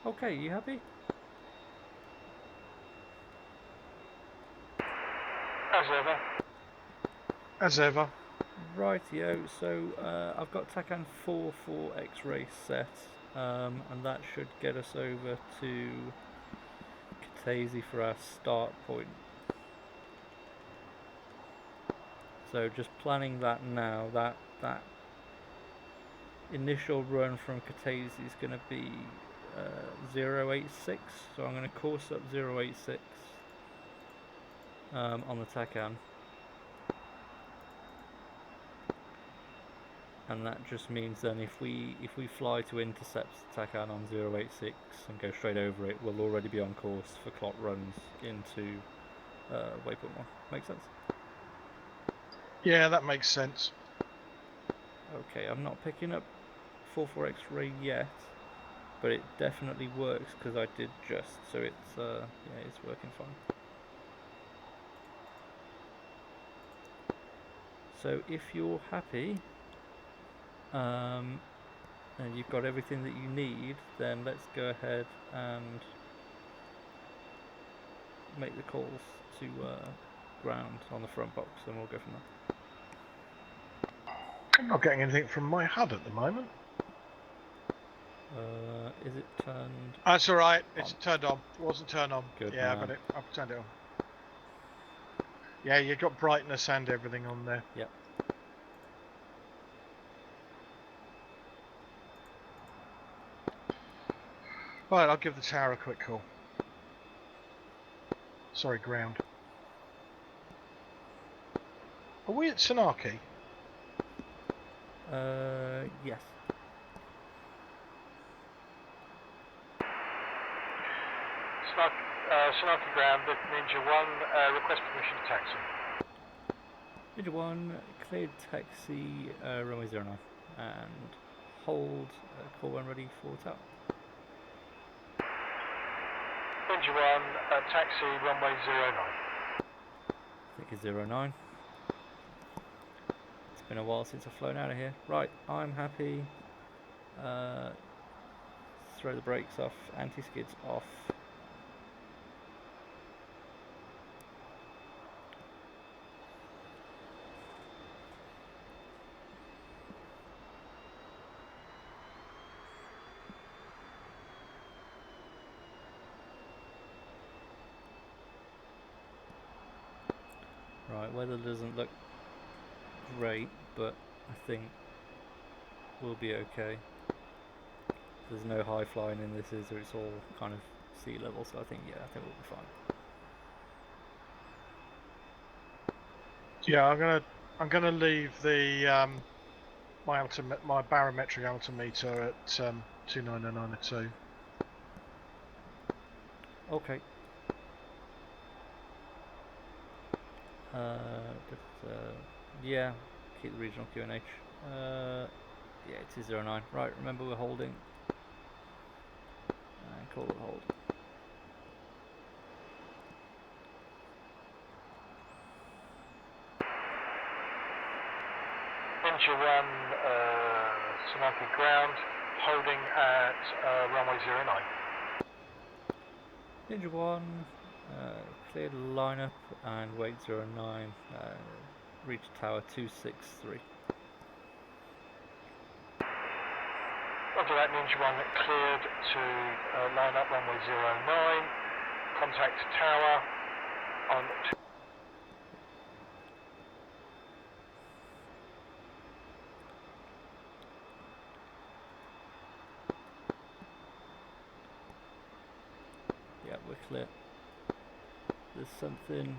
Okay, you happy? As ever. As ever. Rightio, so I've got TACAN 4 for X-ray set, and that should get us over to Kataisi for our start point. So just planning that now, that initial run from Kataisi is going to be 086, so I'm going to course up 086 on the TACAN. And that just means then if we fly to intercept TACAN on 086 and go straight over it, we'll already be on course for clock runs into waypoint 1. Make sense? Yeah, that makes sense. Okay, I'm not picking up 44 X-ray yet, but it definitely works because I did just, so it's yeah, it's working fine. So if you're happy, and you've got everything that you need, then let's go ahead and make the calls to ground on the front box, and we'll go from there. I'm not getting anything from my HUD at the moment. Is it turned? That's all right. It's turned on. It wasn't turned on. Good yeah, man. I got it. I've turned it on. Yeah, you've got brightness and everything on there. Yep. Right, I'll give the tower a quick call. Sorry, ground. Are we at Sanaki? Yes. Sanaki ground, Ninja 1, request permission to taxi. Ninja 1, cleared taxi, runway 09, and hold, call when ready for tower. Ninja 1, taxi, runway 09. I think it's 09. It's been a while since I've flown out of here. Right, I'm happy. Throw the brakes off, anti-skids off. Right, weather doesn't look great, but I think we'll be okay. There's no high flying in this, is there? It's all kind of sea level, so I think we'll be fine. Yeah, I'm gonna leave the my barometric altimeter at 29902. Okay. Yeah, keep the regional QNH. Yeah, it is 09. Right, remember we're holding. And call it hold. Ninja 1, Sanaki ground, holding at runway 09. Ninja 1, cleared lineup and weight 09, reach tower 263. Roger that, Ninja 1 cleared to line up runway 09, contact tower on... Yeah, we're clear. There's something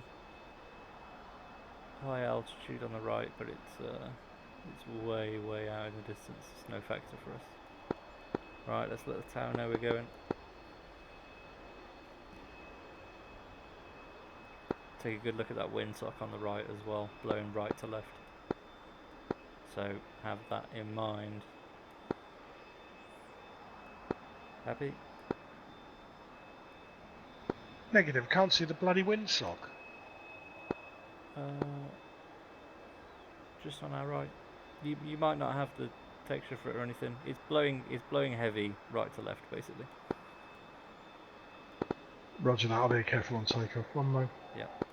high altitude on the right, but it's way out in the distance. It's no factor for us. Right, let's let the tower know we're going. Take a good look at that windsock on the right as well, blowing right to left. So have that in mind. Happy? Negative. Can't see the bloody windsock. Just on our right. You might not have the texture for it or anything. It's blowing heavy right to left basically. Roger that, I'll be careful on takeoff. One moment. Yep.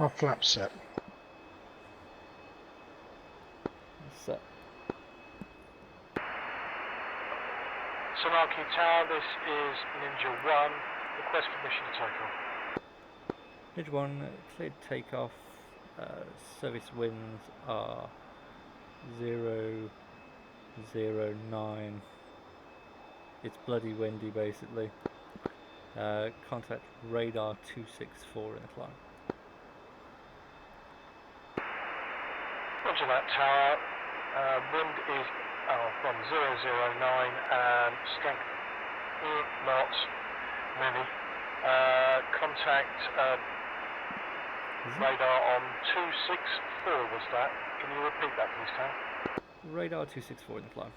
Our flap set. Set. Sonaki Tower, this is Ninja 1. Request permission to take off. Ninja 1, cleared takeoff. Service winds are 009. It's bloody windy basically. Contact radar 264 in the climb. Roger that, Tower. Wind is from 009 and strength knots, many. Contact radar on 264 was that. Can you repeat that please, Tower? Radar 264 in the climb.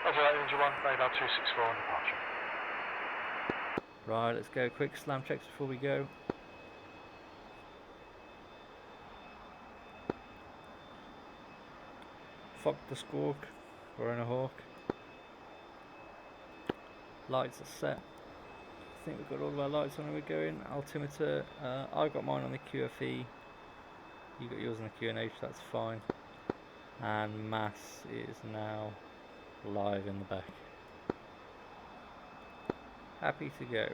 Roger that, Ninja 1. Radar 264 on departure. Right, let's go. Quick slam checks before we go. Fuck the squawk. We're in a hawk. Lights are set. I think we've got all of our lights on and we're going. Altimeter, I've got mine on the QFE. You got yours on the QNH, that's fine. And mass is now live in the back. Happy to go.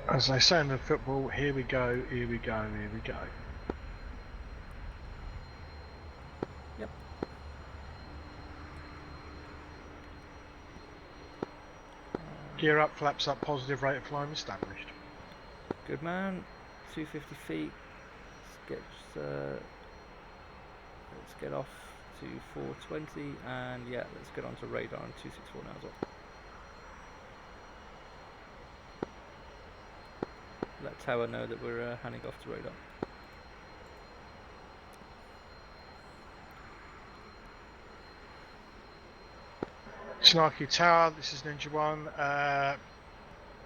As they say in the football, here we go, here we go, here we go. Yep. Gear up, flaps up, positive rate of climb established. Good man. 250 feet. Let's get off to 420 and yeah, let's get onto radar on 264 now as well. Let tower know that we're handing off to radar. Snarky Tower, this is Ninja 1.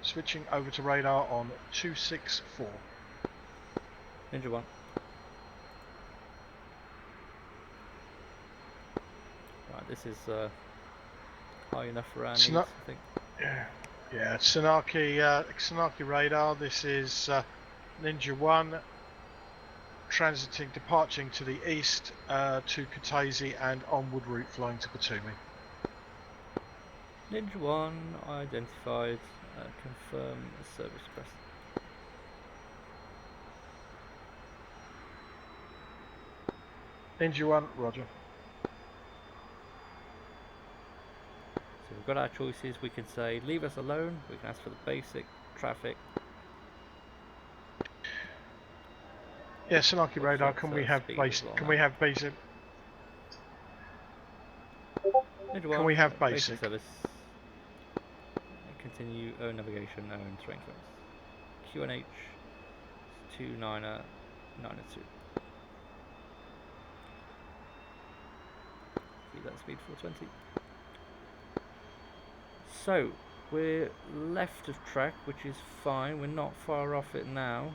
Switching over to radar on 264. Ninja 1. Right, this is high enough for our needs, I think. Yeah, Tsunaki radar, this is Ninja 1, departing to the east to Kutaisi and onward route flying to Batumi. Ninja 1 identified, confirm service request. Ninja 1, roger. So we've got our choices. We can say leave us alone, we can ask for the basic, traffic. Yeah, Tsunaki radar, can we have basic? Can we have basic? Can we have basic? Service. Continue own navigation, own terrain clearance. QNH 29902. Keep that speed 420. So we're left of track, which is fine. We're not far off it now.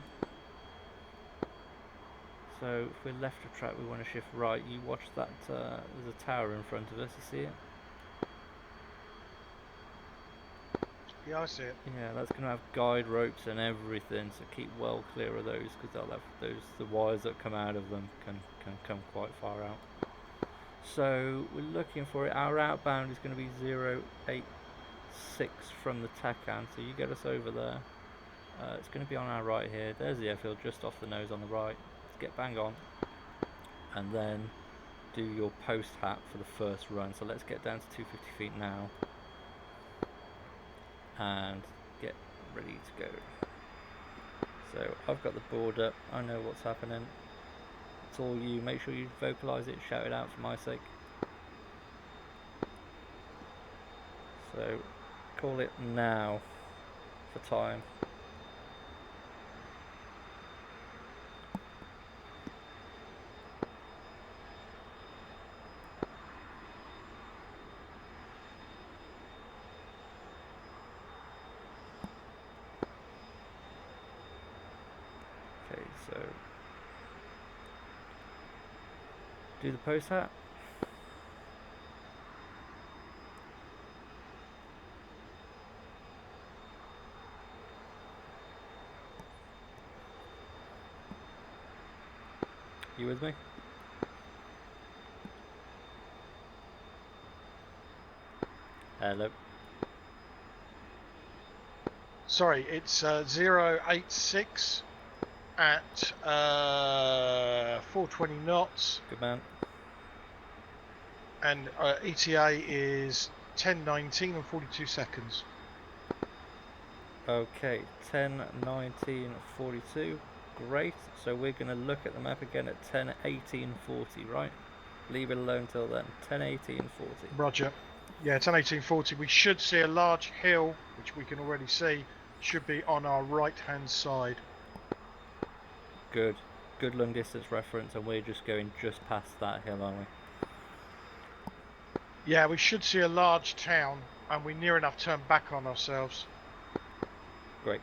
So if we're left of track, we want to shift right. You watch that. There's a tower in front of us. You see it? Yeah, I see it. Yeah, that's going to have guide ropes and everything, so keep well clear of those because they'll have the wires that come out of them can come quite far out. So we're looking for it. Our outbound is going to be 086 from the TACAN, so you get us over there. It's going to be on our right here. There's the airfield just off the nose on the right. Let's get bang on and then do your post hat for the first run. So let's get down to 250 feet now and get ready to go. So I've got the board up, I know what's happening. It's all you, make sure you vocalise it, shout it out for my sake. So call it now for time. Okay, So do the post hat. You with me? Hello. Sorry, it's 086 at 420 knots, Good man. and ETA is 10:19 and 42 seconds. Okay, 10:19:42. Great. So we're going to look at the map again at 10:18:40, right? Leave it alone till then. 10:18:40. Roger. Yeah, 10:18:40. We should see a large hill, which we can already see, should be on our right-hand side. Good. Good long distance reference, and we're just going just past that hill, aren't we? Yeah, we should see a large town, and we near enough turn back on ourselves. Great.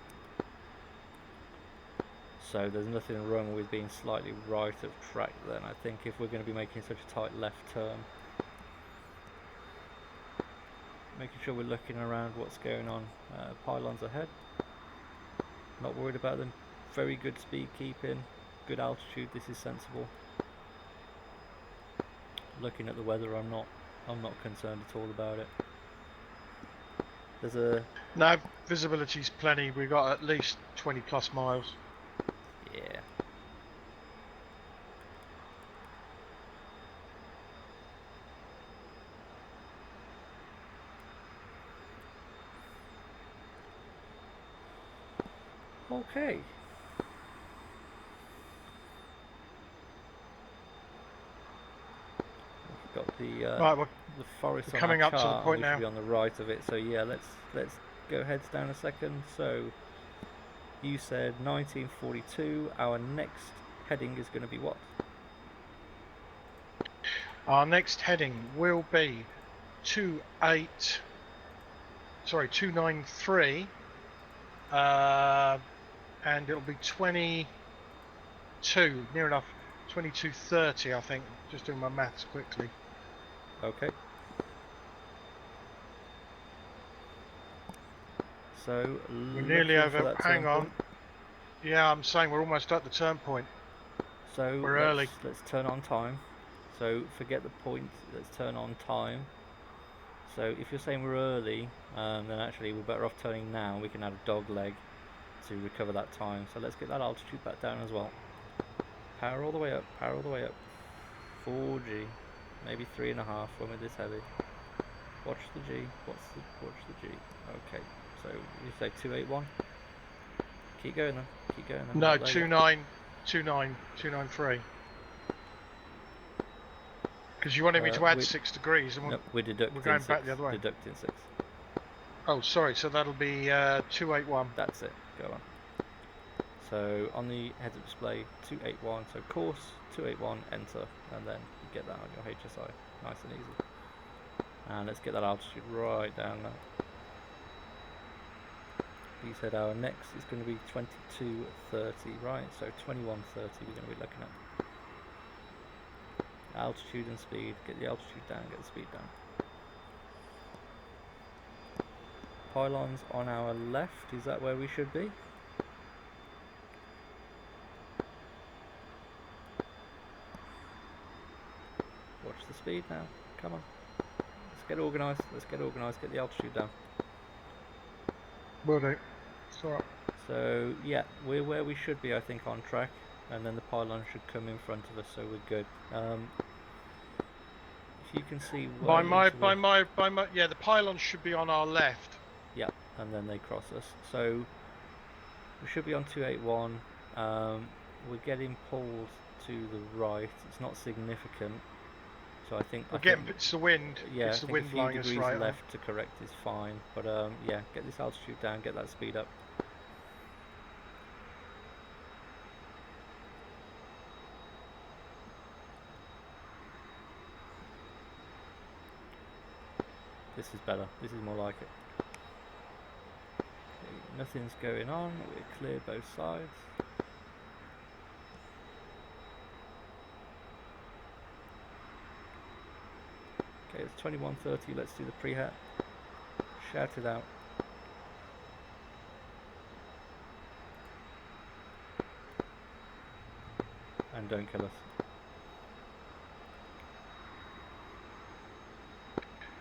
So there's nothing wrong with being slightly right of track then. I think if we're going to be making such a tight left turn, making sure we're looking around what's going on. Pylons ahead. Not worried about them. Very good speed keeping. Good altitude. This is sensible. Looking at the weather, I'm not concerned at all about it. There's a No, visibility's plenty. We've got at least 20 plus miles. yeah. Okay. We've got Right, we're the forest we're on coming our up to the chart, and point we now. should be on the right of it. So yeah, let's go heads down a second. So you said 1942. Our next heading is going to be what? Our next heading will be 293, and it'll be 22, near enough 22:30, I think. Just doing my maths quickly. Okay. So We're nearly looking for over. that Hang turn on. point. Yeah, I'm saying we're almost at the turn point. So We're early. let's turn on time. So forget the point. Let's turn on time. So if you're saying we're early, then actually we're better off turning now. We can add a dog leg to recover that time. So let's get that altitude back down as well. Power all the way up. Power all the way up. 4G, maybe 3.5 when we're this heavy. Watch the G. Watch the G. Okay. So you say 281. Keep going then. Keep going then. No, Not there yet. 293. Because you wanted me to add 6 degrees, and Nope, we're deducting going 6. back the other way. Deducting 6. Oh, sorry. So that'll be 281. That's it. Go on. So on the heads-up display, 281. So course 281. Enter, and then you get that on your HSI. Nice and easy. And let's get that altitude right down there. You said our next is going to be 22:30, right? So 21:30 we're going to be looking at. Altitude and speed. Get the altitude down, get the speed down. Pylons on our left, is that where we should be? Watch the speed now, come on. Let's get organised, get the altitude down. Will do. It's alright. So yeah, we're where we should be I think on track, and then the pylon should come in front of us, so we're good. If you can see By my, yeah, the pylon should be on our left. Yeah, and then they cross us. So we should be on 281. We're getting pulled to the right. It's not significant. So I think It's the wind. Yeah, it's I the think wind a few blowing us degrees right left to correct is fine. But yeah, get this altitude down, get that speed up. This is better. This is more like it. Okay, nothing's going on. We're clear both sides. 21:30. Let's do the pre-hat. Shout it out. And don't kill us.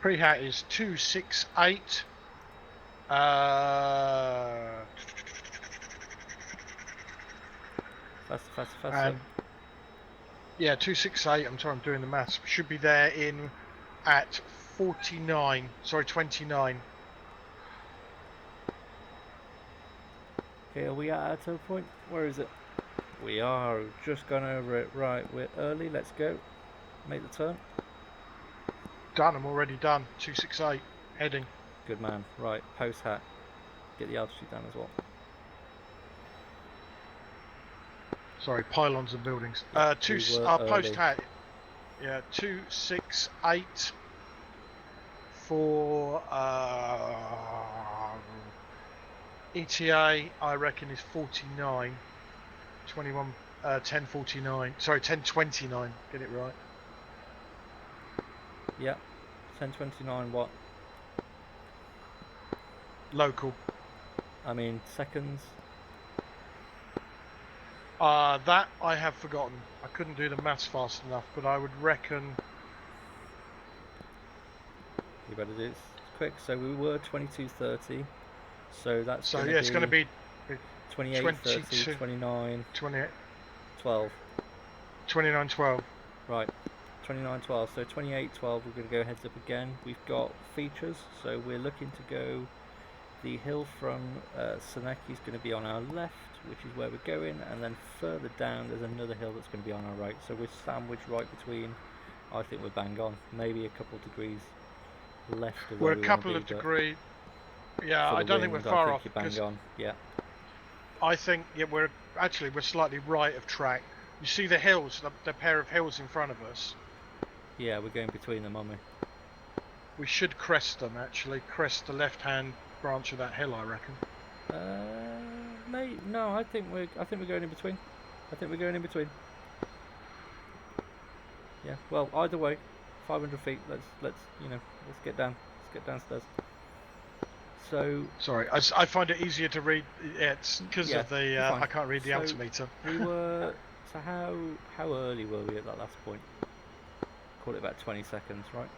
Pre-hat is 268. Faster. Yeah, 268. I'm doing the maths. We should be there in at 49. Sorry, 29. Okay, are we at our tow point? Where is it? We are. Just gone over it. Right, we're early. Let's go. Make the turn. Done. I'm already done. 268. Heading. Good man. Right, post hat. Get the altitude down as well. Sorry, pylons and buildings. Yeah, Post hat. Yeah, 268 for ETA. I reckon is 49. 21. 1049. Sorry, 1029. Get it right. Yeah. 10:29. What? Local. I mean seconds. That I have forgotten. I couldn't do the maths fast enough, but I would reckon. You better do it quick. So we were 22:30. So that's So yeah, it's going to be 28:30, 29, 28, 12. 29:12. Right, 29:12. So 28:12. We're going to go heads up again. We've got features. So we're looking to go. The hill from Seneki is going to be on our left, which is where we're going, and then further down there's another hill that's going to be on our right. So we're sandwiched right between. I think we're bang on. Maybe a couple of degrees left of We're where a we couple wanna of be, but degrees. Yeah, for I the don't think we're wind, far I off. think you're bang on. Yeah. I think we're slightly right of track. You see the hills, the pair of hills in front of us. Yeah, we're going between them, aren't we? We should crest them actually. Crest the left-hand branch of that hill, I reckon. Mate, no, I think we're going in between. Yeah. Well, either way, 500 feet. Let's get down. Let's get downstairs. So. Sorry, I find it easier to read. It's because of the I can't read the altimeter. We were. So how early were we at that last point? Call it about 20 seconds, right?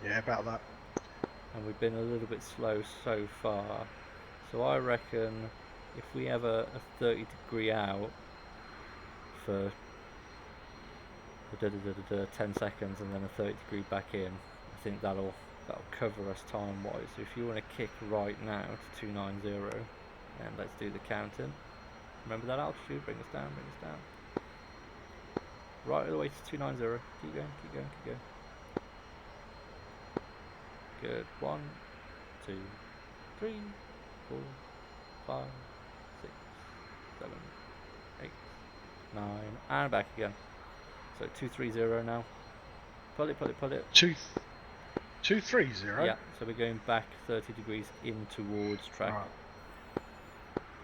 Yeah, about that. And we've been a little bit slow so far. So I reckon if we have a 30-degree out for 10 seconds and then a 30-degree back in, I think that'll cover us time-wise. So if you want to kick right now to 290, and let's do the counting. Remember that altitude, bring us down. Right all the way to 290. Keep going. Good. 1, 2, 3, 4, 5, 6, 7, 8, 9, and back again. So 230 now. Pull it. 230. Yeah. So we're going back 30 degrees in towards track. Right.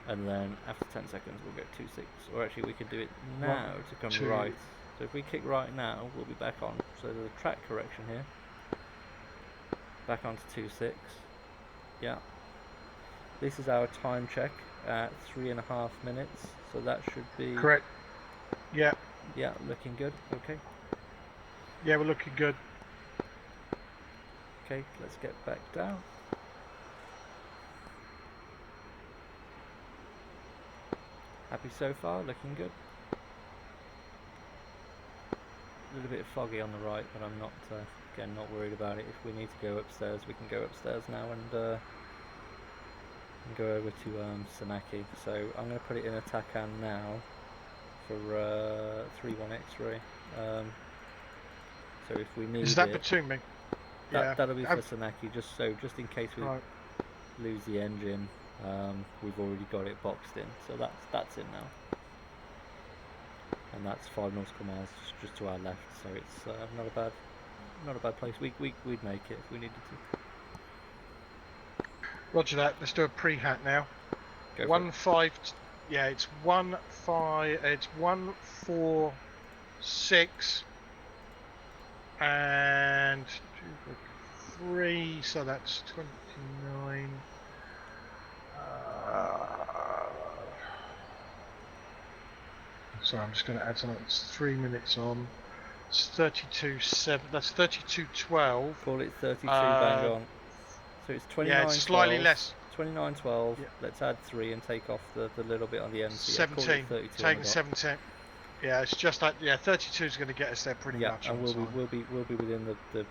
And then after 10 seconds we'll go 26. Or actually we can do it now to come 2. right. So if we kick right now, we'll be back on. So there's a track correction here. Back onto 26. Yeah. This is our time check at 3.5 minutes. So that should be Correct. Yeah. Yeah, looking good. Okay. Yeah, we're looking good. Okay, let's get back down. Happy so far, looking good. A little bit foggy on the right, but I'm not, again, not worried about it. If we need to go upstairs, we can go upstairs now and go over to Seneki. So I'm going to put it in Atakan now for 3-1 X-ray. So if we need Is that it, between me? that'll be for Seneki, just in case we lose the engine. We've already got it boxed in, so that's in now. And that's 5 nautical miles just to our left, so it's not a bad place. We'd make it if we needed to. Roger that. Let's do a pre-hat now. Go 1-5. Yeah, it's 1-5. It's 1-4-6 and 3, so that's 29. Sorry, I'm just going to add something. It's 3 minutes on. It's 32.7. That's 32.12. Call it 32 bang on. So it's 29.12. Yeah, it's slightly less. 29.12. Yeah. Let's add 3 and take off the little bit on the end. So yeah, call it 17. 32 on the Taking dot. 17. Yeah, it's just like 32 is going to get us there pretty Yeah, much. and on we'll time. be within the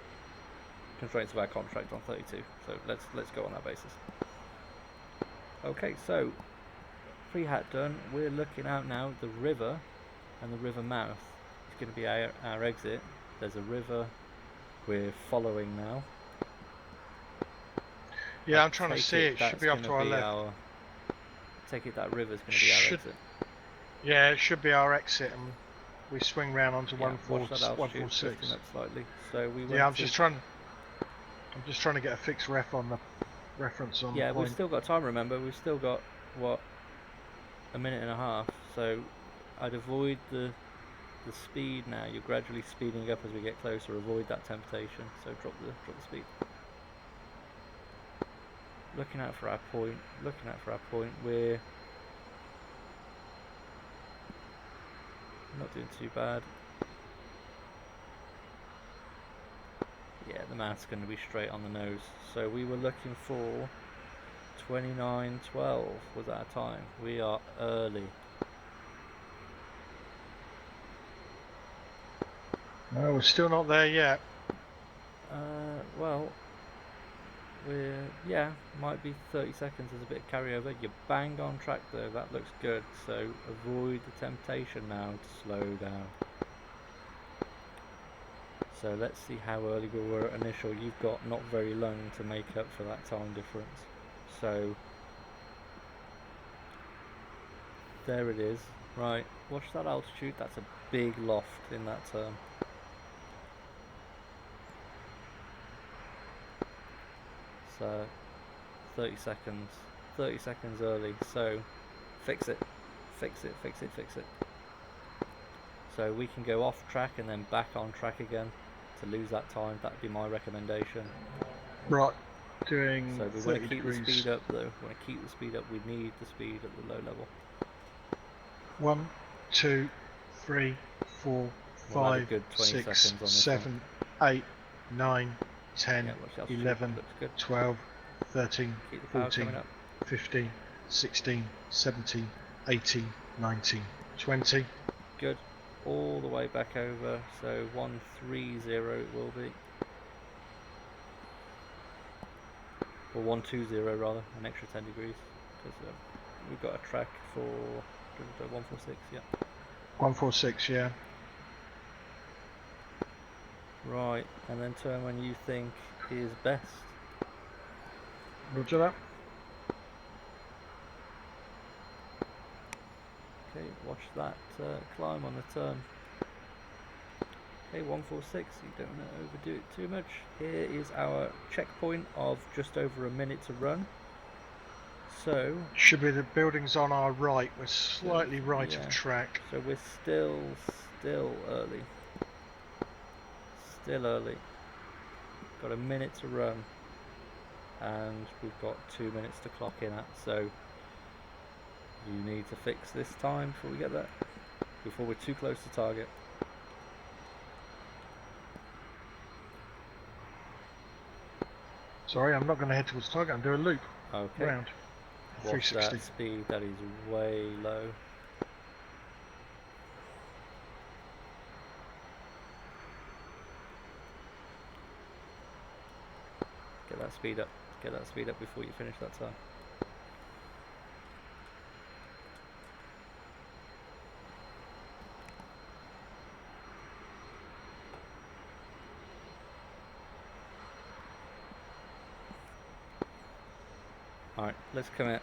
constraints of our contract on 32. So let's go on that basis. Okay, so pre-hat done. We're looking out now. The river and the river mouth is going to be our exit. There's a river we're following now. Yeah, I'm trying to see it. Should be off That's to our gonna be left. take it that river's going to be our exit. Yeah, it should be our exit, and we swing round onto Yeah, watch that altitude 146. drifting up slightly. So we Yeah, I'm just trying to get a fixed ref on the reference on. Yeah, the point. we've still got time. Remember, we've still got what, a minute and a half. So I'd avoid the speed now. You're gradually speeding up as we get closer. Avoid that temptation. So drop the speed. Looking out for our point. We're not doing too bad. Yeah, the mouth's going to be straight on the nose. So we were looking for 29.12 was our time. We are early. No, we're still not there yet. Well, might be 30 seconds as a bit of carryover. You're bang on track though, that looks good. So avoid the temptation now to slow down. So let's see how early we were at initial. You've got not very long to make up for that time difference. So there it is. Right, watch that altitude. That's a big loft in that term. So 30 seconds early. So fix it. So we can go off track and then back on track again to lose that time. That'd be my recommendation. Right, doing. So we want to keep the speed up though. We need the speed at the low level. 1, 2, 3, 4, 5, 6, 7, 8, 9, 10, 11, 12, 13, 14, 15, 16, 17, 18, 19, 20. Good. All the way back over. So 130 it will be. Or 120 rather, an extra 10 degrees. Because we've got a track for 146, yeah. 146, yeah. Right, and then turn when you think is best. Roger that. Okay, watch that climb on the turn. Okay, 146, you don't want to overdo it too much. Here is our checkpoint of just over a minute to run. So should be the buildings on our right. We're slightly right of track. So we're still early. Still early. Got a minute to run, and we've got 2 minutes to clock in at. So you need to fix this time before we get there, before we're too close to target. Sorry, I'm not going to head towards target. I'm doing a loop. Okay. Round. Watch 360. that speed. That is way low. Get that speed up. Get that speed up before you finish that time. Alright, let's commit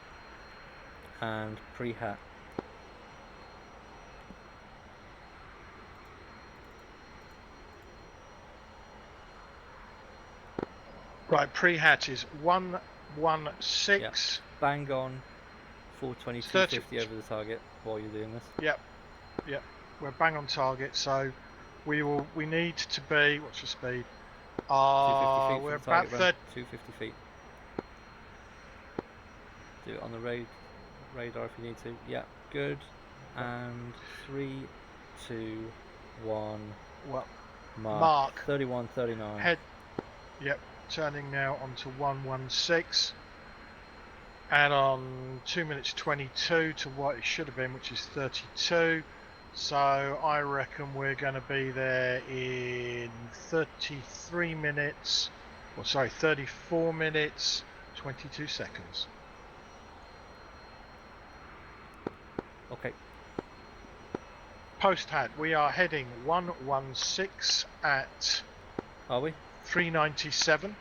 and pre-hat. Right, pre-hat is 116. Yep. Bang on 422.50 over the target while you're doing this. Yep. We're bang on target, so we need to be, what's the speed? 250 feet We're for the about target run. 250 feet. Do it on the radar if you need to. Yeah, good. And 3, 2, 1. Well, Mark. 3139. Head. Yep. Turning now onto 116. And on 2 minutes 22 to what it should have been, which is 32. So I reckon we're going to be there in 33 minutes, or sorry, 34 minutes, 22 seconds. Okay. Post hat, we are heading 116 at Are we? 397.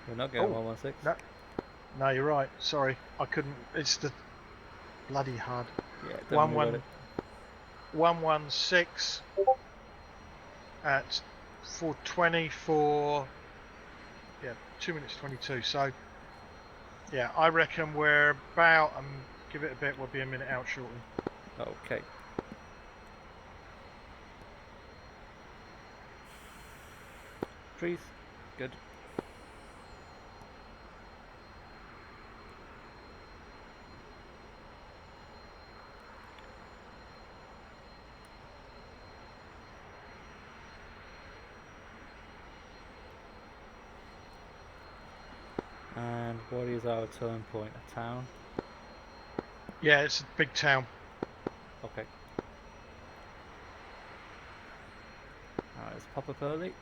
We're not going 116. No, you're right. Sorry, I couldn't. It's the bloody HUD. Yeah, don't worry about it. 116 at 420 for 2 minutes 22. So yeah, I reckon we're about give it a bit. We'll be a minute out shortly. Okay. Trees. Good. And what is our turn point? A town? Yeah, it's a big town. Okay. Alright, let's pop up early.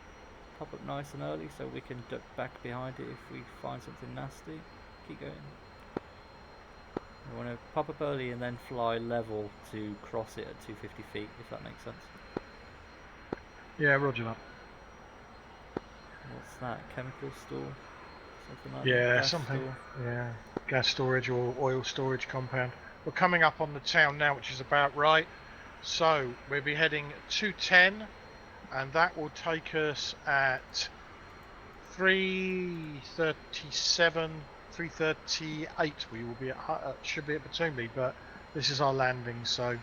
Pop up nice and early so we can duck back behind it if we find something nasty. Keep going. We want to pop up early and then fly level to cross it at 250 feet, if that makes sense. Yeah, roger that. What's that? Chemical store? Something like Yeah, that? Gas something. store? Yeah, gas storage or oil storage compound. We're coming up on the town now, which is about right. So we'll be heading 210, and that will take us at 3:37, 3:38. We will be should be at Batumbi, but this is our landing, so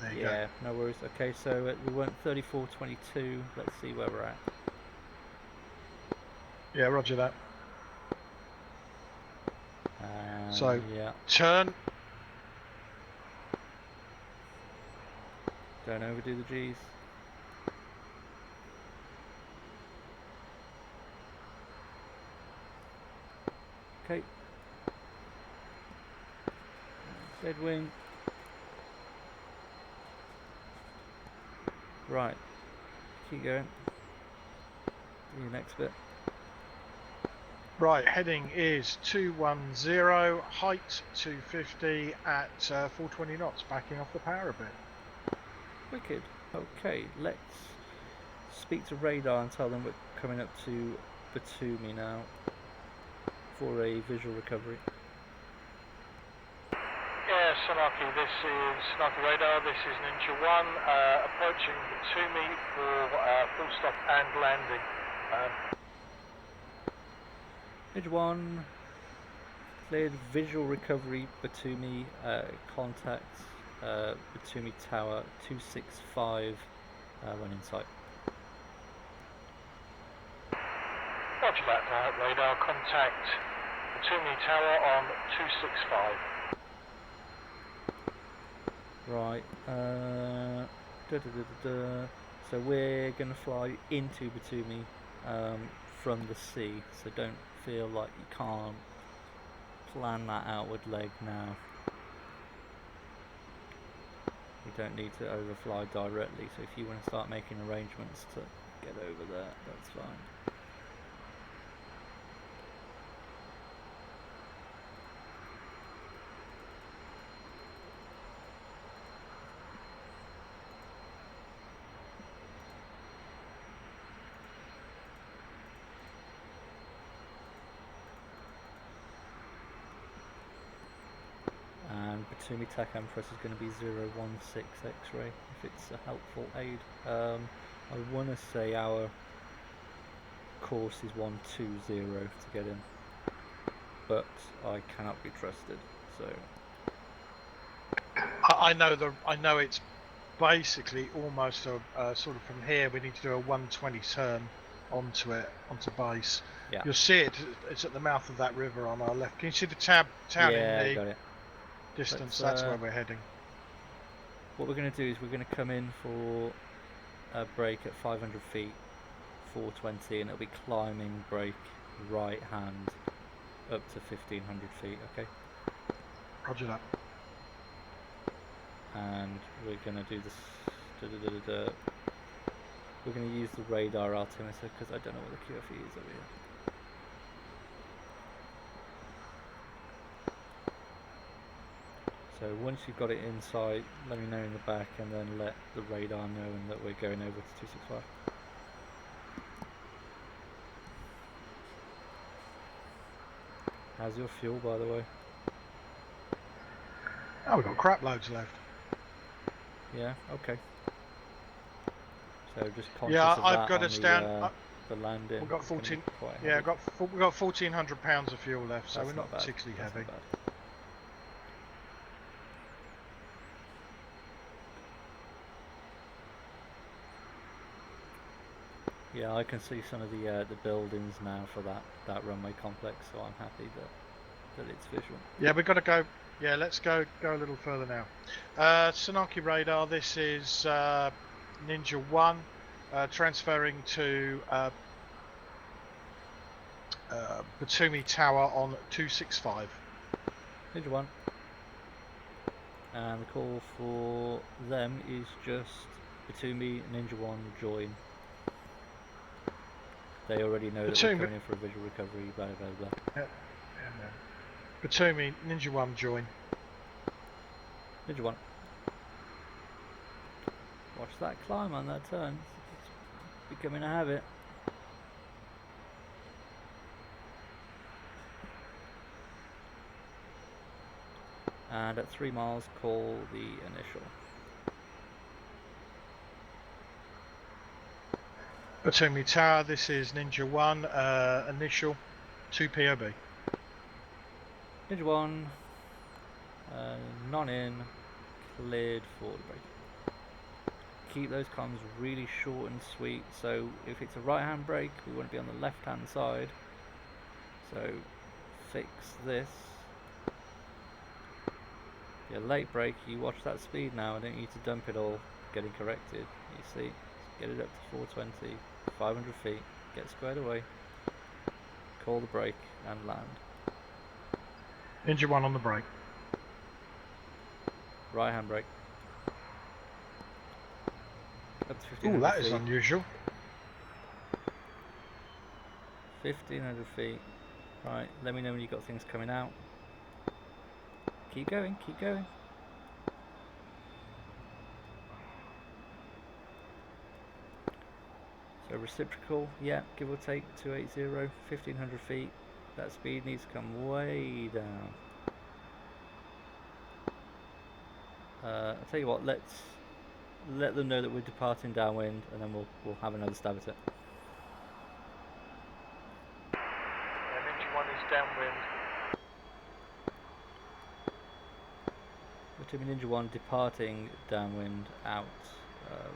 there you go. Yeah, no worries. Okay, so we went 34.22. Let's see where we're at. Yeah, roger that. So yeah, turn. don't overdo the G's. Okay. Dead wing. Right. Keep going. Do your next bit. Right, heading is 210, height 250 at 420 knots, backing off the power a bit. Wicked. Okay, let's speak to radar and tell them we're coming up to Batumi now for a visual recovery. Yeah, Sonaki, this is Sonaki Radar, this is Ninja 1, approaching Batumi for full stop and landing. Ninja 1, cleared visual recovery, Batumi, contact Batumi Tower 265 when in sight. Roger that, radar, contact Batumi Tower on 265. Right, so we're going to fly into Batumi from the sea, so don't feel like you can't plan that outward leg now. You don't need to overfly directly, so if you want to start making arrangements to get over there, that's fine. And Batumi TAC Empress is going to be 016 X-ray, if it's a helpful aid. I want to say our course is 120 to get in, but I cannot be trusted, so... I know it's basically almost a sort of from here. We need to do a 120 turn onto base. Yeah. You'll see it. It's at the mouth of that river on our left. Can you see the town Yeah, in the got it. distance? Let's, That's where we're heading. What we're going to do is we're going to come in for a break at 500 feet, 420, and it'll be climbing break right hand up to 1500 feet, okay? Roger that. And we're going to do this. We're going to use the radar altimeter because I don't know what the QFE is over here. So once you've got it in sight, let me know in the back, and then let the radar know that we're going over to 265. How's your fuel, by the way? Oh, we've got crap loads left. Yeah, okay. So just conscious Yeah, of I've that got on us down. the landing. We've got It's gonna be 14. quite Yeah, heavy. we've got 1,400 pounds of fuel left, so That's we're not bad. particularly That's heavy. not bad. Yeah, I can see some of the buildings now for that runway complex, so I'm happy that it's visual. Yeah, we've got to go. Yeah, let's go a little further now. Sanaki radar. This is Ninja 1, transferring to Batumi Tower on 265. Ninja 1. And the call for them is just Batumi, Ninja 1, join. They already know that we're coming in for a visual recovery, blah blah blah. Yeah. Batumi, Ninja 1, join. Ninja 1. Watch that climb on that turn. It's becoming a habit. And at 3 miles, call the initial. Batumi Tower, this is Ninja 1, initial 2 POB. Ninja 1, non-in, cleared for the break. Keep those comms really short and sweet, so if it's a right-hand brake, we want to be on the left-hand side. So fix this. Your late brake, you watch that speed now. I don't need you to dump it all, getting corrected. You see, get it up to 420, 500 feet, get squared away, call the brake and land. Ninja 1 on the brake. Right hand brake. Up to 1500 Ooh, that feet. is unusual. 1500 feet. Right, let me know when you've got things coming out. Keep going, keep going. So reciprocal, yeah, give or take 280, 1500 feet. That speed needs to come way down. I'll tell you what, let's let them know that we're departing downwind, and then we'll have another stab at it. Ninja 1 is downwind. Batumi Ninja 1 departing downwind out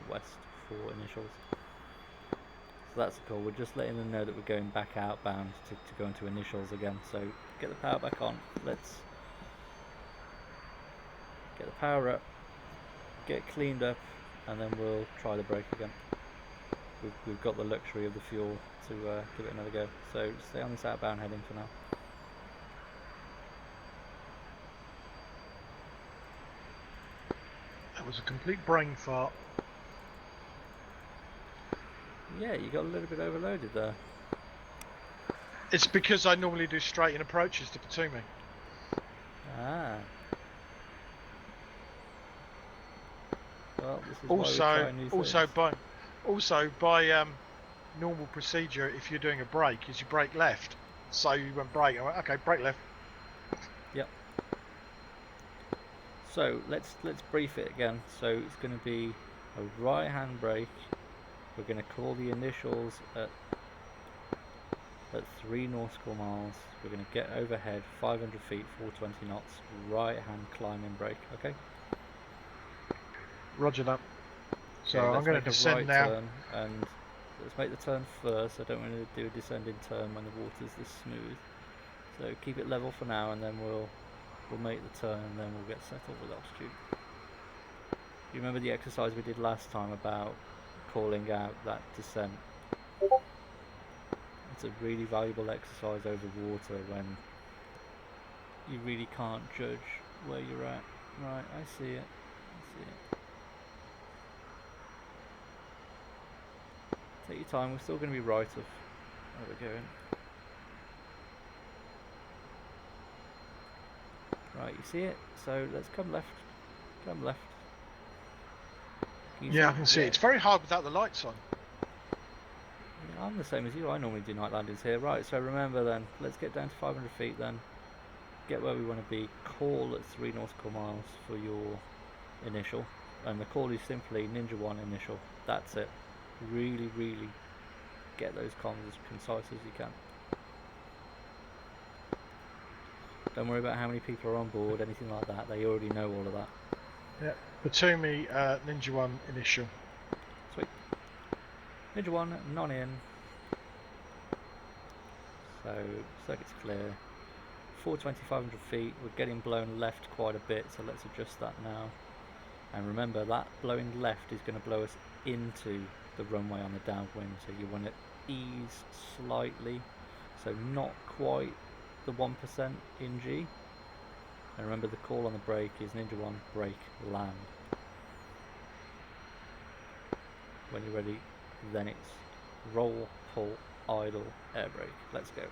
west for initials. So that's cool. We're just letting them know that we're going back outbound to go into initials again. So get the power back on. Let's get the power up, get cleaned up, and then we'll try the brake again. We've got the luxury of the fuel to give it another go. So stay on this outbound heading for now. That was a complete brain fart. Yeah, you got a little bit overloaded there. It's because I normally do straight in approaches to Batumi. Ah. Well, this is why we're trying new things. Also by normal procedure, if you're doing a brake, is you brake left. So you went brake. I went, okay, brake left. Yep. So let's brief it again. So it's going to be a right hand brake. We're going to call the initials at 3 nautical miles. We're going to get overhead 500 feet, 420 knots, right hand climbing brake. Okay. Roger that. So Okay, I'm let's going to make a descend right now. turn, and let's make the turn first. I don't want to do a descending turn when the water's this smooth. So keep it level for now, and then we'll make the turn, and then we'll get settled with altitude. You remember the exercise we did last time about calling out that descent? It's a really valuable exercise over water when you really can't judge where you're at. Right, I see it. I see it. Take your time, we're still going to be right of where we're going. Right, you see it? So let's come left. Come left. Yeah, I can see it. It's very hard without the lights on. Yeah, I'm the same as you. I normally do night landings here. Right, so remember then, let's get down to 500 feet then. Get where we want to be. Call at 3 nautical miles for your initial. And the call is simply Ninja 1 initial. That's it. Really, really get those comms as concise as you can. Don't worry about how many people are on board, anything like that. They already know all of that. Yeah. Batumi, Ninja 1 initial. Sweet. Ninja 1, non in. So, circuit's clear. 420, 500 feet. We're getting blown left quite a bit, so let's adjust that now. And remember, that blowing left is going to blow us into the runway on the downwind, so you want to ease slightly, so not quite the 1% in G. And remember, the call on the brake is Ninja 1, brake, land. When you're ready, then it's roll, pull, idle, air brake. Let's go.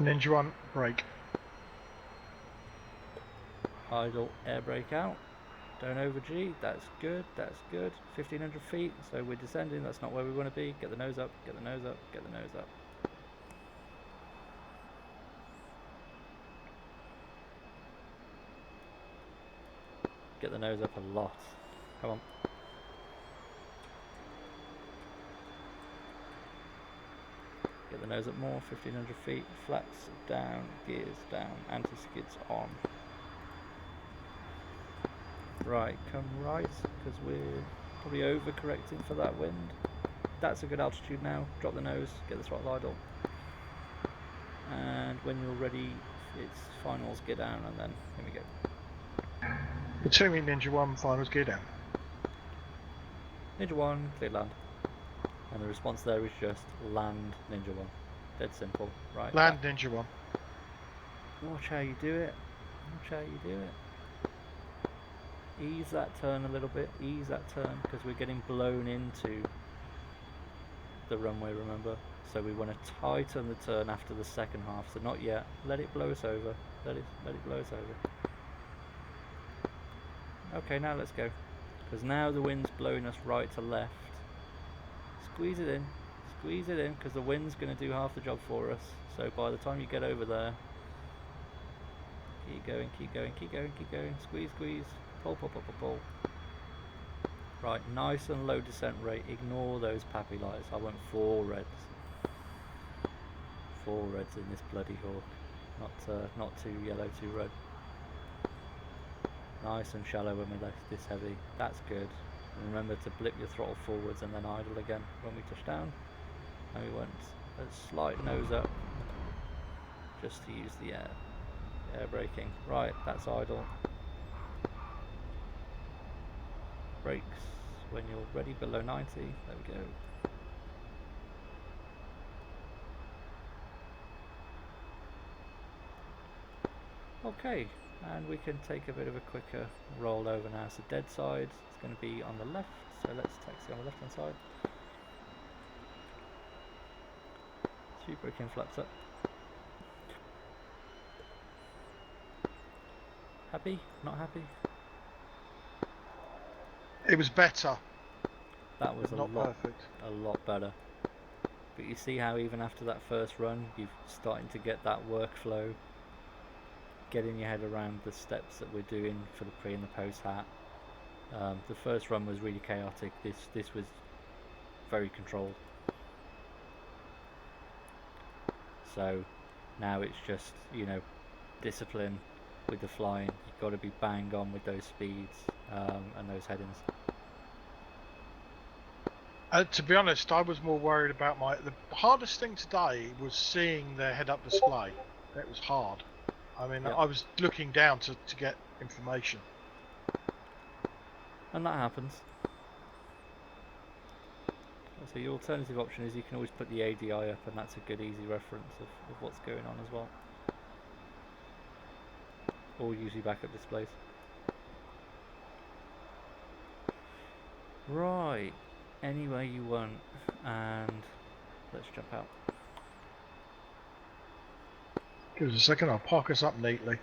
Ninja 1, brake. Idle, air brake out. Don't over G, that's good, that's good. 1500 feet, so we're descending, that's not where we want to be. Get the nose up, get the nose up, get the nose up. Get the nose up a lot. Come on. Get the nose up more, 1500 feet. Flaps down, gears down, anti-skids on. Right, come right, because we're probably over-correcting for that wind. That's a good altitude now. Drop the nose, get the throttle idle. And when you're ready, it's finals, gear down, and then here we go. Batumi, Ninja 1, finals, gear down. Ninja 1, clear land. And the response there is just land Ninja 1. Dead simple. Right. Land Ninja 1. Watch how you do it. Watch how you do it. Ease that turn a little bit. Ease that turn, because we're getting blown into the runway, remember? So we want to tighten the turn after the second half. So not yet. Let it blow us over. Let it blow us over. Okay, now let's go. Because now the wind's blowing us right to left. Squeeze it in, because the wind's going to do half the job for us. So by the time you get over there, keep going, keep going, keep going, keep going. Squeeze, squeeze, pull, pull, pull, pull, pull. Right, nice and low descent rate. Ignore those pappy lights. I want 4 reds. 4 reds in this bloody hawk. Not 2 yellow, 2 red. Nice and shallow when we're this heavy. That's good. And remember to blip your throttle forwards and then idle again when we touch down. And we want a slight nose up just to use the air braking. Right, that's idle. Brakes when you're ready below 90. There we go. Okay, and we can take a bit of a quicker roll over now. So dead side is going to be on the left, so let's taxi on the left hand side. Speed braking flaps up. Happy? Not happy? It was better. That was not perfect. A lot better. But you see how even after that first run, you're starting to get that workflow, getting your head around the steps that we're doing for the pre and the post hat. The first run was really chaotic. This was very controlled. So now it's just, you know, discipline, with the flying. You've got to be bang on with those speeds and those headings. To be honest, I was more worried about the hardest thing today was seeing their head-up display. It was hard. I mean, Yep. I was looking down to get information. And that happens. So your alternative option is you can always put the ADI up, and that's a good easy reference of what's going on as well. Or usually backup displays. Right, anyway you want, and let's jump out. Give us a second, I'll park us up neatly.